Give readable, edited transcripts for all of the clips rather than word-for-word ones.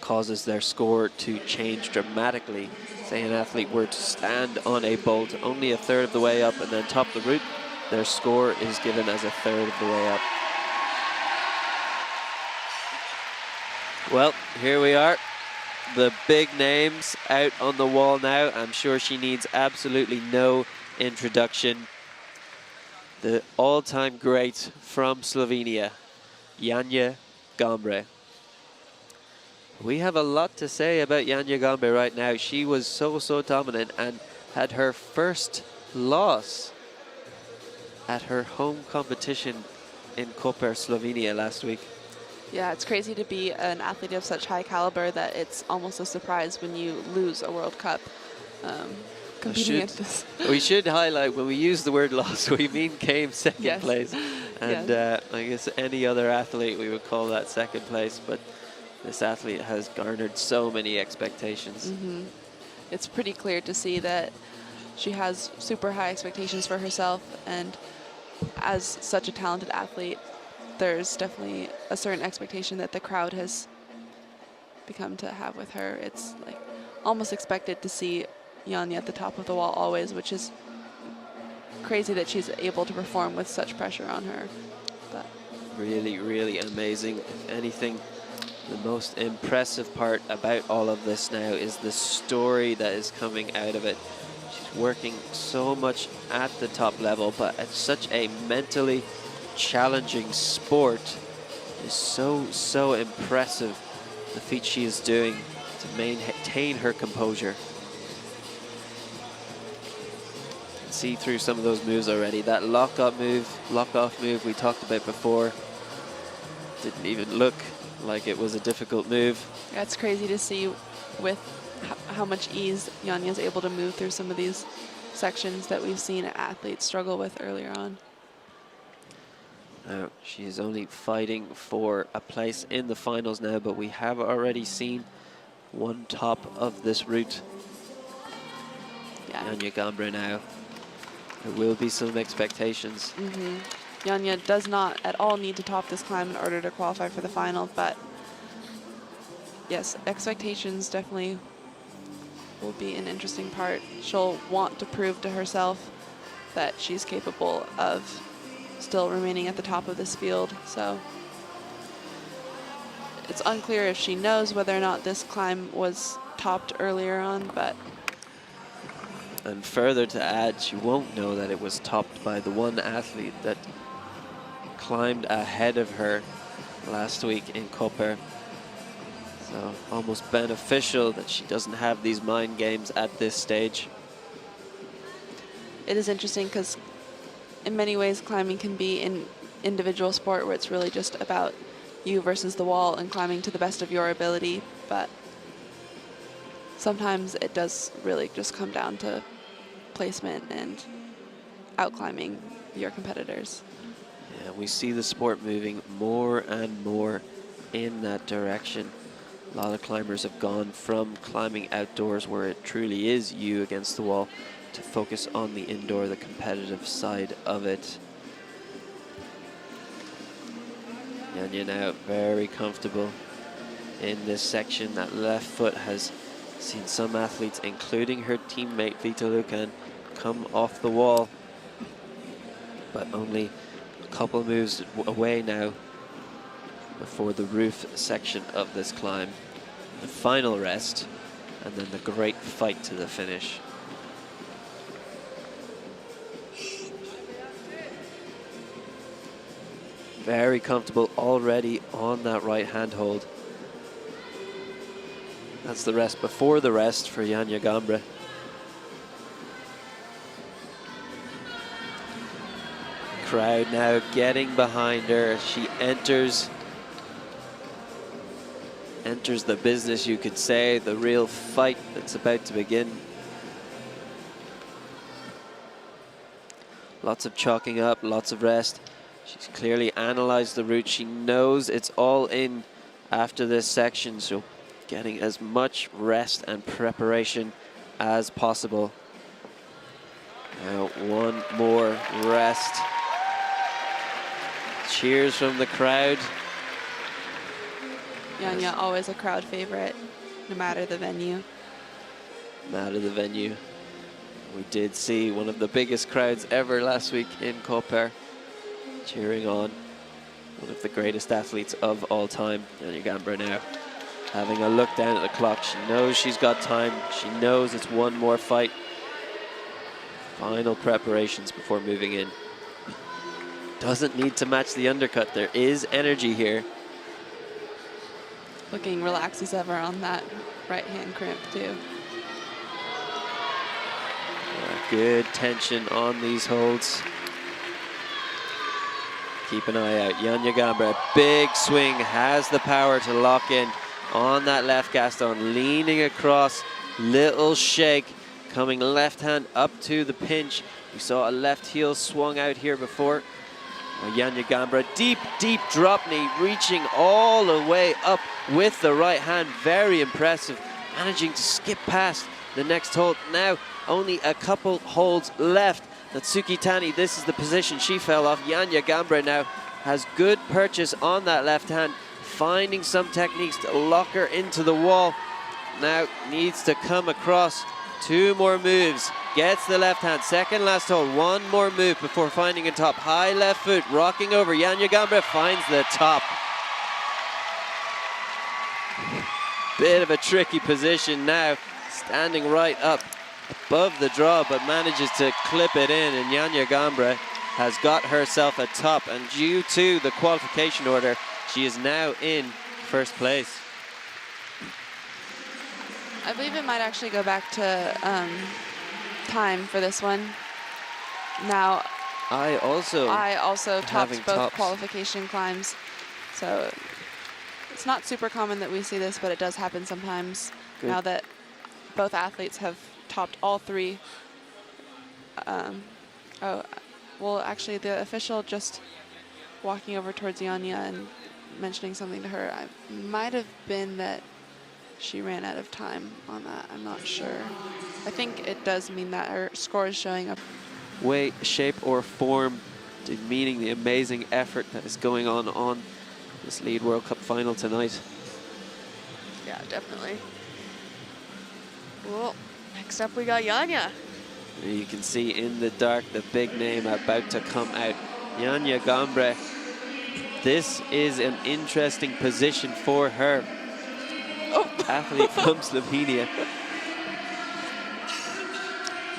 causes their score to change dramatically. Say an athlete were to stand on a bolt only a third of the way up and then top the route, their score is given as a third of the way up. Well, here we are. The big names out on the wall now. I'm sure she needs absolutely no introduction. The all-time great from Slovenia, Janja Garnbret. We have a lot to say about Janja Garnbret right now. She was so dominant and had her first loss at her home competition in Koper, Slovenia last week. Yeah, it's crazy to be an athlete of such high caliber that it's almost a surprise when you lose a World Cup. Competing against this. We should highlight when we use the word loss, we mean came second place. And I guess any other athlete, we would call that second place. But this athlete has garnered so many expectations. It's pretty clear to see that she has super high expectations for herself. And as such a talented athlete, there's definitely a certain expectation that the crowd has become to have with her. It's like almost expected to see Janja at the top of the wall always, which is crazy that she's able to perform with such pressure on her. But really amazing. If anything, the most impressive part about all of this now is the story that is coming out of it. She's working so much at the top level, but at such a mentally challenging sport. Is so impressive, the feat she is doing to maintain her composure. See through some of those moves already. That lock-off move we talked about before didn't even look like it was a difficult move. yeah, it's crazy to see with how much ease Janja is able to move through some of these sections that we've seen athletes struggle with earlier on. She is only fighting for a place in the finals now, but we have already seen one top of this route. Yeah. Janja Garnbret now. There will be some expectations. Janja does not at all need to top this climb in order to qualify for the final, but yes, expectations definitely will be an interesting part. She'll want to prove to herself that she's capable of still remaining at the top of this field. So it's unclear if she knows whether or not this climb was topped earlier on, but and further to add, she won't know that it was topped by the one athlete that climbed ahead of her last week in Koper. So almost beneficial that she doesn't have these mind games at this stage. it is interesting because in many ways climbing can be an individual sport where it's really just about you versus the wall and climbing to the best of your ability, but sometimes it does really just come down to placement and outclimbing your competitors. Yeah, we see the sport moving more and more in that direction. A lot of climbers have gone from climbing outdoors where it truly is you against the wall to focus on the indoor, the competitive side of it. Janja now very comfortable in this section. That left foot has seen some athletes, including her teammate Vita Lukan, come off the wall, but only a couple of moves away now before the roof section of this climb. The final rest, and then the great fight to the finish. Very comfortable already on that right hand hold. That's the rest before the rest for Janja Garnbret. Crowd now getting behind her as she enters the business, you could say, the real fight that's about to begin. Lots of chalking up, lots of rest. She's clearly analyzed the route. She knows it's all in after this section, so getting as much rest and preparation as possible. Now one more rest. Cheers from the crowd. Janja, always a crowd favorite, no matter the venue. Out of the venue. We did see one of the biggest crowds ever last week in Koper, cheering on one of the greatest athletes of all time, Janja Garnbret now. Having a look down at the clock, she knows she's got time. She knows it's one more fight. Final preparations before moving in. Doesn't need to match the undercut. There is energy here. Looking relaxed as ever on that right hand crimp too. Good tension on these holds. Keep an eye out. Janja Garnbret, big swing, has the power to lock in on that left Gaston, leaning across, little shake, coming left hand up to the pinch. We saw a left heel swung out here before. Janja Garnbret, deep, deep drop knee, reaching all the way up with the right hand. Very impressive, managing to skip past the next hold. Now only a couple holds left. Natsuki Tani, this is the position she fell off. Janja Garnbret now has good purchase on that left hand, finding some techniques to lock her into the wall. Now needs to come across. 2 more moves. Gets the left hand. Second last hold. 1 more move before finding a top. High left foot, rocking over. Janja Garnbret finds the top. Bit of a tricky position now. Standing right up above the draw, but manages to clip it in, and Janja Garnbret has got herself a top, and due to the qualification order, she is now in first place. I believe it might actually go back to time for this one. Now, I also topped both qualification climbs, so it's not super common that we see this, but it does happen sometimes. Good. Now that both athletes have topped all 3. Well, actually, the official just walking over towards Janja and mentioning something to her. It might have been that she ran out of time on that. I'm not sure. I think it does mean that her score is showing up. Way, shape, or form, demeaning the amazing effort that is going on this Lead World Cup final tonight. Yeah, definitely. Well, next up we got Janja. You can see in the dark the big name about to come out. Janja Garnbret. This is an interesting position for her. Oh. Athlete from Slovenia.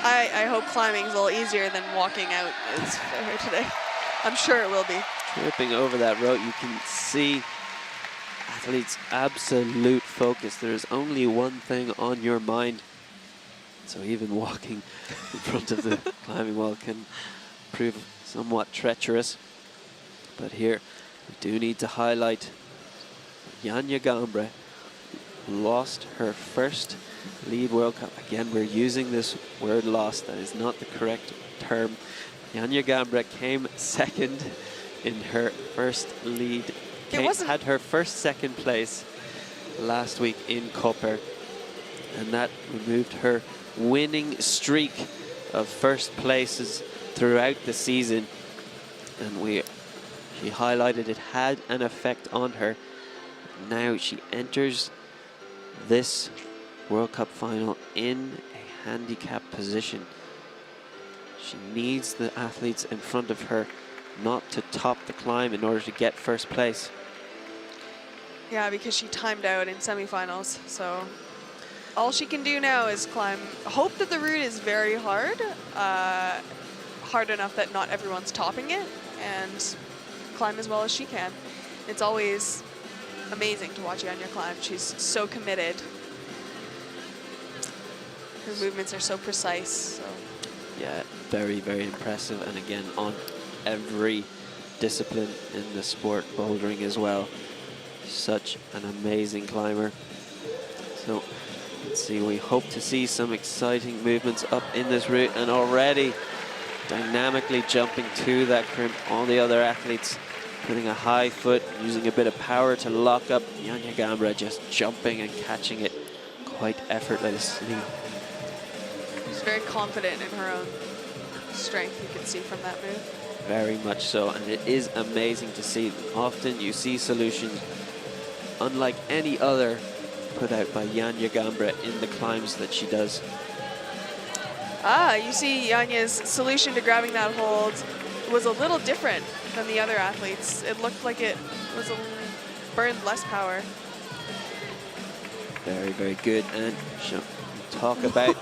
I hope climbing's a little easier than walking out is for her today. I'm sure it will be. Tripping over that rope, you can see athletes' absolute focus. There is only one thing on your mind. So even walking in front of the climbing wall can prove somewhat treacherous. But here, we do need to highlight Janja Garnbret lost her first Lead World Cup. Again, we're using this word lost. That is not the correct term. Janja Garnbret came second in her first lead. Had her second place last week in Koper, and that removed her winning streak of first places throughout the season. And she highlighted it had an effect on her. Now she enters this World Cup final in a handicap position. She needs the athletes in front of her not to top the climb in order to get first place. Yeah, because she timed out in semifinals, so all she can do now is climb. Hope that the route is very hard, hard enough that not everyone's topping it, and climb as well as she can. It's always amazing to watch Janja climb. She's so committed. Her movements are so precise. So. Yeah, very, very impressive. And again, on every discipline in the sport, bouldering as well. Such an amazing climber. So let's see, we hope to see some exciting movements up in this route, and already dynamically jumping to that crimp. All the other athletes putting a high foot, using a bit of power to lock up. Janja Garnbret just jumping and catching it quite effortlessly. She's very confident in her own strength, you can see from that move. Very much so, and it is amazing to see. Often you see solutions unlike any other put out by Janja Garnbret in the climbs that she does. You see Janja's solution to grabbing that hold was a little different than the other athletes. It looked like it was burned less power. Very, very good. And she'll talk about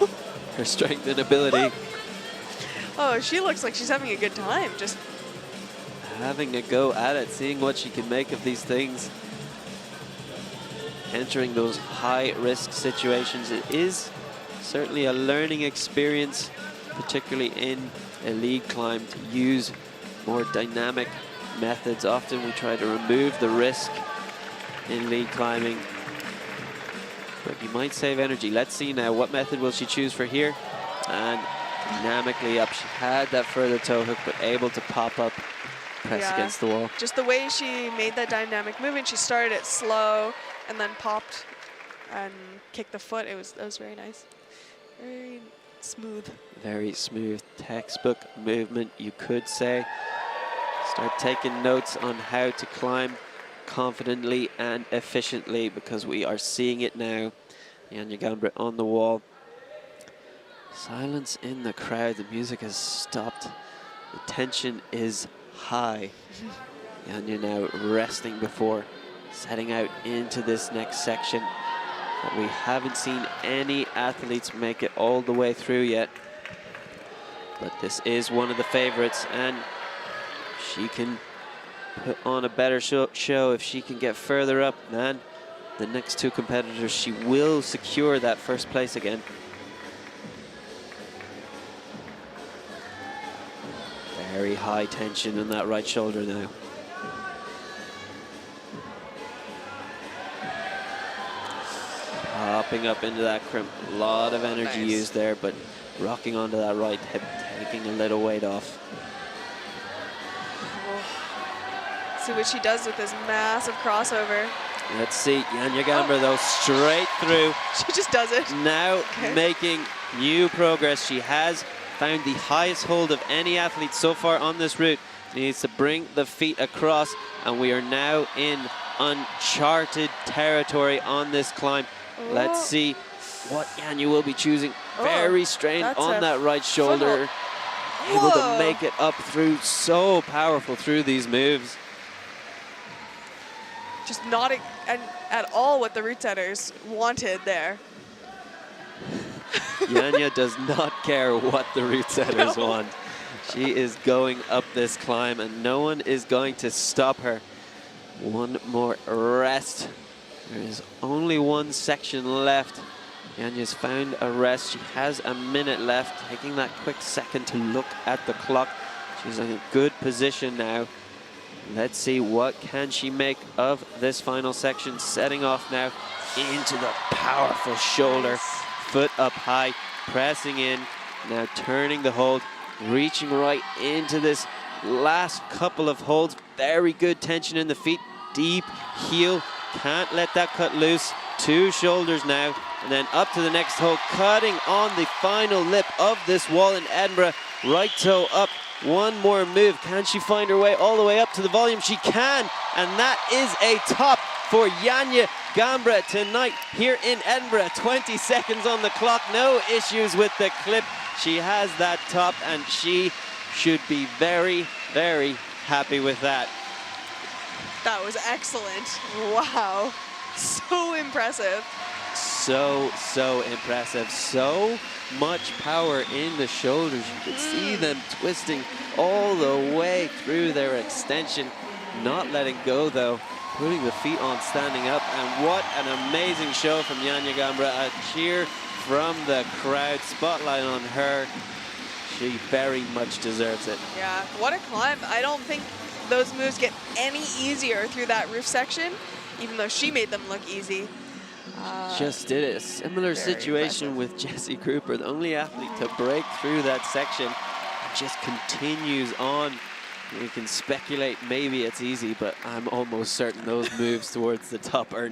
her strength and ability. Oh, she looks like she's having a good time. Just having a go at it, seeing what she can make of these things. Entering those high-risk situations. It is certainly a learning experience, particularly in a lead climb, to use more dynamic methods. Often we try to remove the risk in lead climbing, but you might save energy. Let's see now, what method will she choose for here? And dynamically up. She had that further toe hook, but able to pop up, press against the wall. Just the way she made that dynamic movement, she started it slow and then popped and kicked the foot. That was very nice. Very smooth. Very smooth, textbook movement, you could say. Start taking notes on how to climb confidently and efficiently, because we are seeing it now. Janja Garnbret on the wall. Silence in the crowd. The music has stopped. The tension is high. Janja now resting before setting out into this next section. But we haven't seen any athletes make it all the way through yet. But this is one of the favorites, and she can put on a better show if she can get further up than the next two competitors. She will secure that first place again. Very high tension in that right shoulder now. Popping up into that crimp. A lot of energy used there, but rocking onto that right hip, taking a little weight off. See what she does with this massive crossover. Let's see, Janja Garnbret though, straight through. She just does it. Now making new progress. She has found the highest hold of any athlete so far on this route. She needs to bring the feet across, and we are now in uncharted territory on this climb. Let's see what Janja will be choosing. Very strained on that right shoulder. Able to make it up through, so powerful through these moves. Just not at all what the route setters wanted there. Janja does not care what the route setters want. She is going up this climb, and no one is going to stop her. One more rest. There is only one section left. Janja's found a rest. She has a minute left, taking that quick second to look at the clock. She's in a good position now. Let's see, what can she make of this final section. Setting off now into the powerful shoulder. Foot up high, pressing in. Now turning the hold, reaching right into this last couple of holds. Very good tension in the feet. Deep heel. Can't let that cut loose. Two shoulders now, and then up to the next hole, cutting on the final lip of this wall in Edinburgh. Right toe up. One more move. Can she find her way all the way up to the volume? She can, and that is a top for Janja Garnbret tonight here in Edinburgh. 20 seconds on the clock. No issues with the clip. She has that top, and she should be very, very happy with that. That was excellent. Wow. So impressive. So impressive. So much power in the shoulders. You can see them twisting all the way through their extension. Not letting go though. Putting the feet on, standing up. And what an amazing show from Janja Garnbret. A cheer from the crowd. Spotlight on her. She very much deserves it. Yeah, what a climb. I don't think those moves get any easier through that roof section, even though she made them look easy. Just did it. A similar situation with Jessie Cooper, the only athlete to break through that section. Just continues on. We can speculate maybe it's easy, but I'm almost certain those moves towards the top are